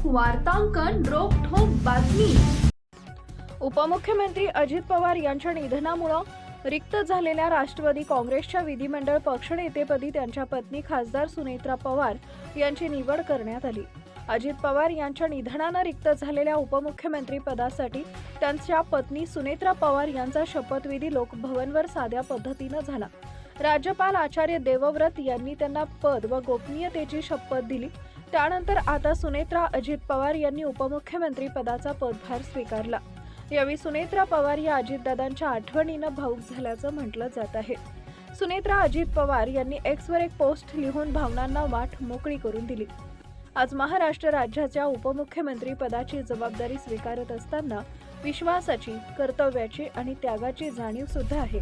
वार्तांकन रोखठोक बातमी। उपमुख्यमंत्री अजित पवार यांच्या निधनामुळे रिक्त झालेल्या राष्ट्रवादी काँग्रेसच्या विधिमंडळ पक्षनेतेपदी त्यांच्या पत्नी खासदार सुनेत्रा पवार यांची निवड करण्यात आली। अजित पवार यांच्या निधनाने रिक्त झालेल्या उपमुख्यमंत्री पदासाठी त्यांच्या पत्नी सुनेत्रा पवार यांचा शपथविधी लोकभवनवर साध्या पद्धतीने झाला। राज्यपाल आचार्य देवव्रत यांनी त्यांना पद व गोपनीयतेची शपथ दिली। त्यानंतर आता सुनेत्रा अजित पवार यांनी उपमुख्यमंत्री पदाचा पदभार स्वीकारला। यावेळी सुनेत्रा पवार या अजितदादांच्या आठवणीनं भावुक झाल्याचं म्हटलं जात आहे। सुनेत्रा अजित पवार यांनी एक्सवर एक पोस्ट लिहून भावनांना वाट मोकळी करून दिली। आज महाराष्ट्र राज्याच्या उपमुख्यमंत्री पदाची जबाबदारी स्वीकारत असताना विश्वासाची, कर्तव्याची आणि त्यागाची जाणीव सुद्धा आहे।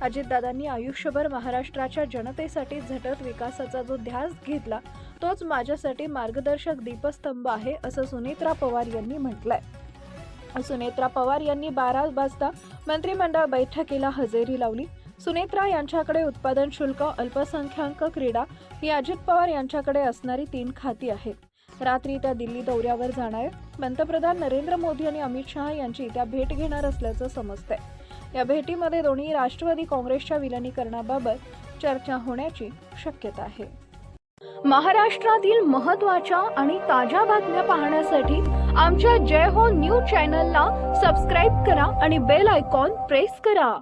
अजितदादांनी आयुष्यभर महाराष्ट्राच्या जनतेसाठी झटत विकासाचा जो ध्यास घेतला तोच माझ्यासाठी मार्गदर्शक दीपस्तंभ आहे, असं सुनेत्रा पवार यांनी म्हटलंय। सुनेत्रा पवार यांनी 12 वाजता मंत्रिमंडळ बैठकीला हजेरी लावली। सुनेत्रा यांच्याकडे उत्पादन शुल्क, अल्पसंख्याक क्रीडा ही अजित पवार यांच्याकडे असणारी 3 खाती आहेत। रात्री त्या दिल्ली दौऱ्यावर जाणार आहेत। पंतप्रधान नरेंद्र मोदी आणि अमित शहा यांची त्या भेट घेणार असल्याचं समजतंय। या भेटीमध्ये दोन्ही राष्ट्रवादी काँग्रेसच्या विलीनीकरणाबाबत चर्चा होण्याची शक्यता आहे। महाराष्ट्रातील महत्त्वाच्या आणि ताज्या बातम्या पाहण्यासाठी आमच्या जय हो न्यूज चॅनलला सबस्क्राइब करा आणि बेल आयकॉन प्रेस करा।